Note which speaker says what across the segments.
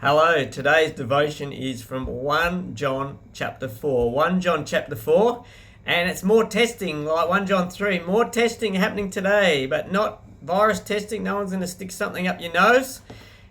Speaker 1: Hello, today's devotion is from 1 John chapter 4. 1 John chapter 4, and it's more testing, like 1 John 3. More testing happening today, but not virus testing. No one's going to stick something up your nose.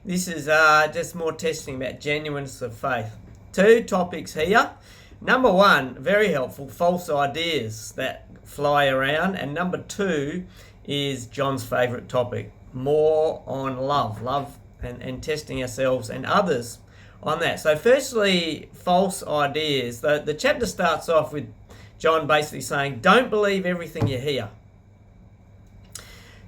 Speaker 1: This is just more testing about genuineness of faith. Two topics here. Number one, very helpful, false ideas that fly around. And number two is John's favourite topic, more on love and testing ourselves and others on that. So firstly, false ideas. The chapter starts off with John basically saying, don't believe everything you hear.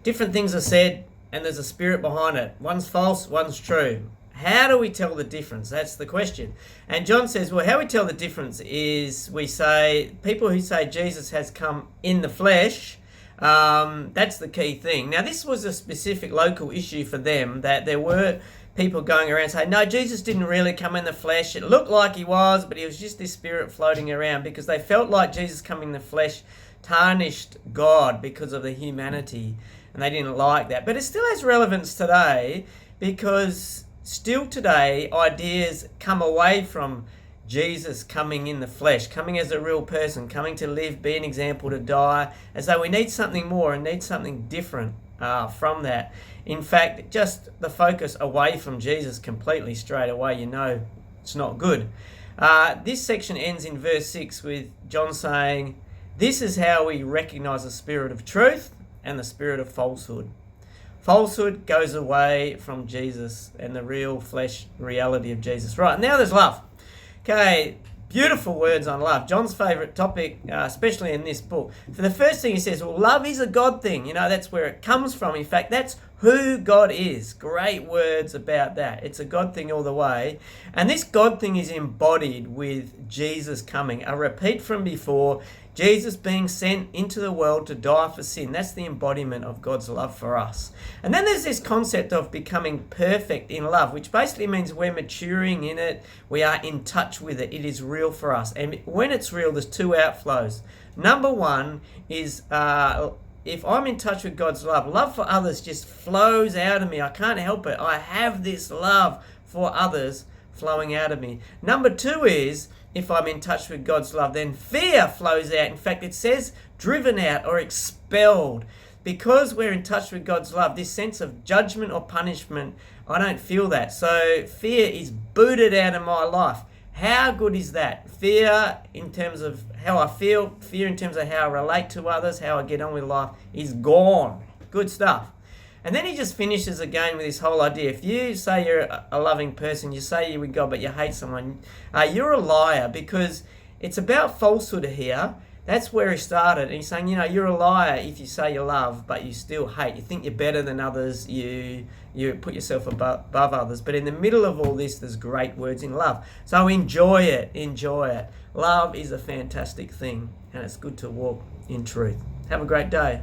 Speaker 1: Different things are said and there's a spirit behind it. One's false, one's true. How do we tell the difference? That's the question. And John says, well, how we tell the difference is we say, people who say Jesus has come in the flesh, that's the key thing. Now, this was a specific local issue for them, that there were people going around saying, no, Jesus didn't really come in the flesh. It looked like he was, but he was just this spirit floating around, because they felt like Jesus coming in the flesh tarnished God because of the humanity, and they didn't like that. But it still has relevance today, because still today ideas come away from Jesus coming in the flesh, coming as a real person, coming to live, be an example, to die, as though we need something more and need something different from that. In fact, just the focus away from Jesus completely straight away, you know it's not good. This section ends in verse 6 with John saying, this is how we recognize the spirit of truth and the spirit of falsehood. Falsehood goes away from Jesus and the real flesh reality of Jesus. Right, now there's love. Okay, beautiful words on love. John's favourite topic, especially in this book. For the first thing he says, well, love is a God thing. You know, that's where it comes from. In fact, that's who God is. Great words about that. It's a God thing all the way. And this God thing is embodied with Jesus coming. A repeat from before, Jesus being sent into the world to die for sin. That's the embodiment of God's love for us. And then there's this concept of becoming perfect in love, which basically means we're maturing in it. We are in touch with it. It is real for us. And when it's real, there's two outflows. Number one is if I'm in touch with God's love for others just flows out of me. I can't help it. I have this love for others flowing out of me. Number two is, if I'm in touch with God's love, then fear flows out. In fact, it says driven out or expelled. Because we're in touch with God's love, this sense of judgment or punishment, I don't feel that. So fear is booted out of my life. How good is that? Fear in terms of how I feel, fear in terms of how I relate to others, how I get on with life, is gone. Good stuff. And then he just finishes again with this whole idea. If you say you're a loving person, you say you're with God, but you hate someone, you're a liar, because it's about falsehood here. That's where he started. And he's saying, you know, you're a liar if you say you love, but you still hate. You think you're better than others. You put yourself above others. But in the middle of all this, there's great words in love. So enjoy it. Enjoy it. Love is a fantastic thing, and it's good to walk in truth. Have a great day.